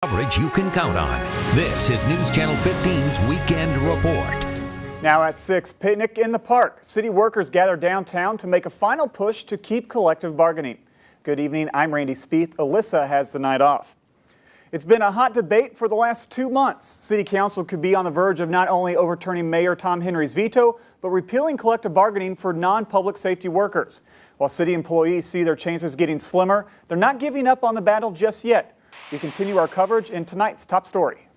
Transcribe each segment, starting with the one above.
Coverage you can count on. This is News Channel 15's Weekend Report. Now at 6, picnic in the park. City workers gather downtown to make a final push to keep collective bargaining. Good evening, I'm Randy Spieth. Alyssa has the night off. It's been a hot debate for the last 2 months. City Council could be on the verge of not only overturning Mayor Tom Henry's veto, but repealing collective bargaining for non-public safety workers. While city employees see their chances getting slimmer, they're not giving up on the battle just yet. We continue our coverage in tonight's top story.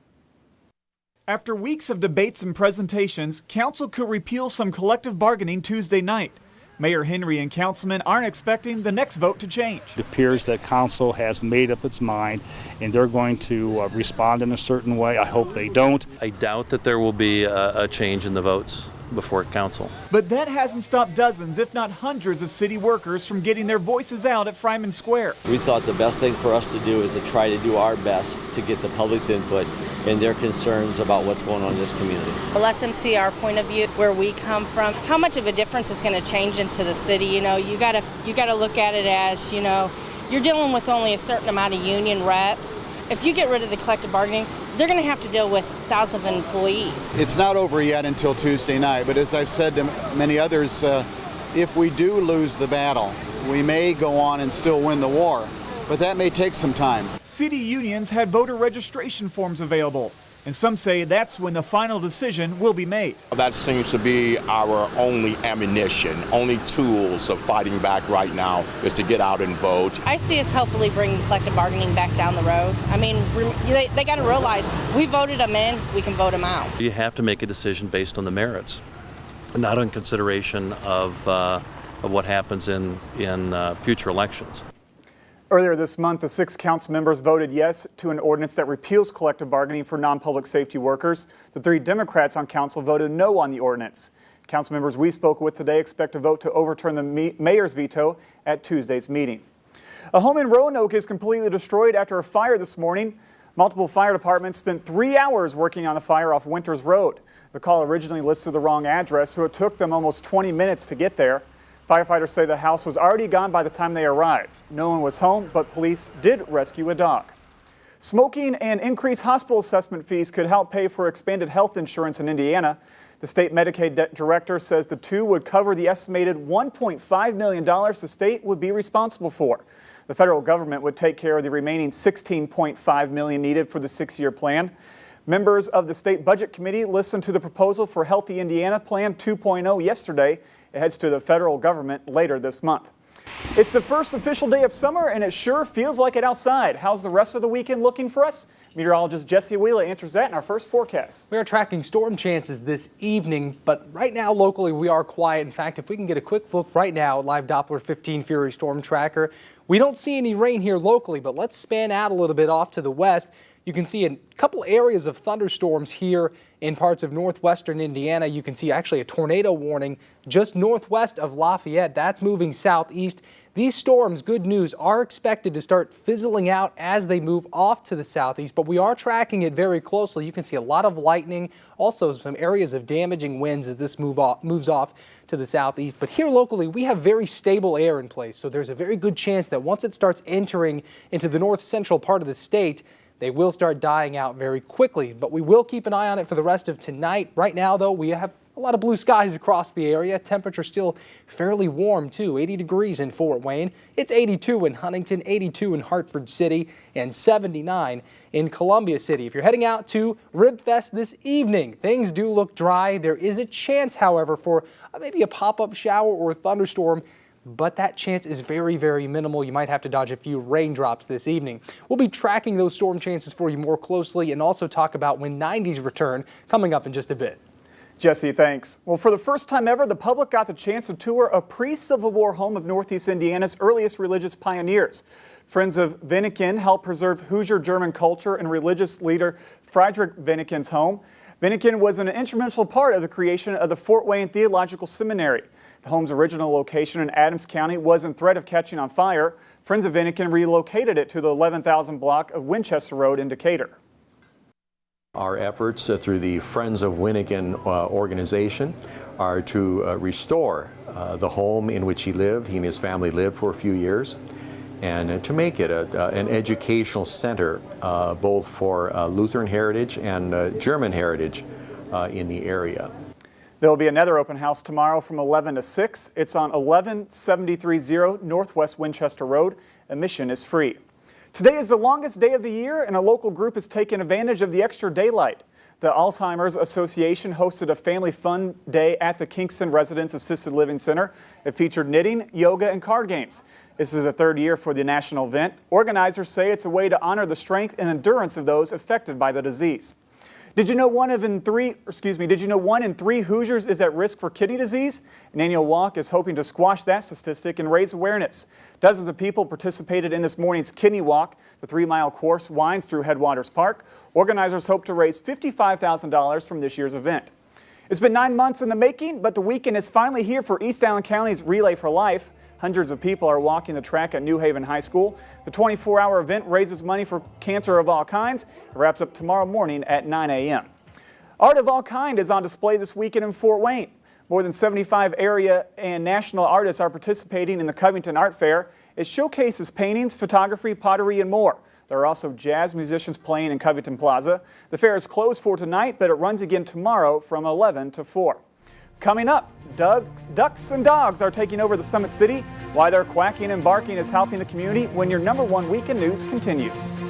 After weeks of debates and presentations, Council could repeal some collective bargaining Tuesday night. Mayor Henry and councilmen aren't expecting the next vote to change. It appears that Council has made up its mind and they're going to respond in a certain way. I hope they don't. I doubt that there will be a change in the votes before Council. But that hasn't stopped dozens, if not hundreds, of city workers from getting their voices out at Fryman Square. We thought the best thing for us to do is to try to do our best to get the public's input and their concerns about what's going on in this community. Let them see our point of view, where we come from, how much of a difference it's going to change into the city. You know, you got to look at it as, you know, you're dealing with only a certain amount of union reps. If you get rid of the collective bargaining, they're going to have to deal with thousands of employees. It's not over yet until Tuesday night, but as I've said to many others, if we do lose the battle, we may go on and still win the war, but that may take some time. City unions had voter registration forms available, and some say that's when the final decision will be made. That seems to be our only ammunition, only tools of fighting back right now is to get out and vote. I see us hopefully bringing collective bargaining back down the road. I mean, they got to realize we voted them in, we can vote them out. You have to make a decision based on the merits, not on consideration of what happens in future elections. Earlier this month, the 6 council members voted yes to an ordinance that repeals collective bargaining for non-public safety workers. The 3 Democrats on council voted no on the ordinance. Council members we spoke with today expect to vote to overturn the mayor's veto at Tuesday's meeting. A home in Roanoke is completely destroyed after a fire this morning. Multiple fire departments spent 3 hours working on the fire off Winters Road. The call originally listed the wrong address, so it took them almost 20 minutes to get there. Firefighters say the house was already gone by the time they arrived. No one was home, but police did rescue a dog. Smoking and increased hospital assessment fees could help pay for expanded health insurance in Indiana. The state Medicaid director says the 2 would cover the estimated $1.5 million the state would be responsible for. The federal government would take care of the remaining $16.5 million needed for the 6-year plan. Members of the State Budget Committee listened to the proposal for Healthy Indiana Plan 2.0 yesterday. It heads to the federal government later this month. It's the first official day of summer, and it sure feels like it outside. How's the rest of the weekend looking for us? Meteorologist Jesse Wheeler answers that in our first forecast. We are tracking storm chances this evening, but right now locally we are quiet. In fact, if we can get a quick look right now at Live Doppler 15 Fury Storm Tracker, we don't see any rain here locally, but let's span out a little bit off to the west. You can see a couple areas of thunderstorms here in parts of northwestern Indiana. You can see actually a tornado warning just northwest of Lafayette. That's moving southeast. These storms, good news, are expected to start fizzling out as they move off to the southeast, but we are tracking it very closely. You can see a lot of lightning, also some areas of damaging winds as this moves off to the southeast. But here locally, we have very stable air in place, so there's a very good chance that once it starts entering into the north central part of the state, they will start dying out very quickly, but we will keep an eye on it for the rest of tonight. Right now, though, we have a lot of blue skies across the area. Temperature still fairly warm, too. 80 degrees in Fort Wayne. It's 82 in Huntington, 82 in Hartford City, and 79 in Columbia City. If you're heading out to Rib Fest this evening, things do look dry. There is a chance, however, for maybe a pop-up shower or a thunderstorm, but that chance is very, very minimal. You might have to dodge a few raindrops this evening. We'll be tracking those storm chances for you more closely and also talk about when 90s return coming up in just a bit. Jesse, thanks. Well, for the first time ever, the public got the chance to tour a pre-Civil War home of Northeast Indiana's earliest religious pioneers. Friends of Wyneken helped preserve Hoosier German culture and religious leader Friedrich Wyneken's home. Wyneken was an instrumental part of the creation of the Fort Wayne Theological Seminary. The home's original location in Adams County was in threat of catching on fire. Friends of Wyneken relocated it to the 11,000 block of Winchester Road in Decatur. Our efforts through the Friends of Wyneken organization are to restore the home in which he lived. He and his family lived for a few years. and to make it an educational center both for Lutheran heritage and German heritage in the area. There will be another open house tomorrow from 11 to 6. It's on 11730 Northwest Winchester Road. Admission is free. Today is the longest day of the year, and a local group is taking advantage of the extra daylight. The Alzheimer's Association hosted a family fun day at the Kingston Residence Assisted Living Center. It featured knitting, yoga, and card games. This is the third year for the national event. Organizers say it's a way to honor the strength and endurance of those affected by the disease. Did you know one in three Hoosiers is at risk for kidney disease? An annual walk is hoping to squash that statistic and raise awareness. Dozens of people participated in this morning's kidney walk. The 3-mile course winds through Headwaters Park. Organizers hope to raise $55,000 from this year's event. It's been 9 months in the making, but the weekend is finally here for East Allen County's Relay for Life. Hundreds of people are walking the track at New Haven High School. The 24-hour event raises money for cancer of all kinds. It wraps up tomorrow morning at 9 a.m. Art of all kind is on display this weekend in Fort Wayne. More than 75 area and national artists are participating in the Covington Art Fair. It showcases paintings, photography, pottery, and more. There are also jazz musicians playing in Covington Plaza. The fair is closed for tonight, but it runs again tomorrow from 11 to 4. Coming up, ducks and dogs are taking over the Summit City. Why their quacking and barking is helping the community when your #1 weekend news continues.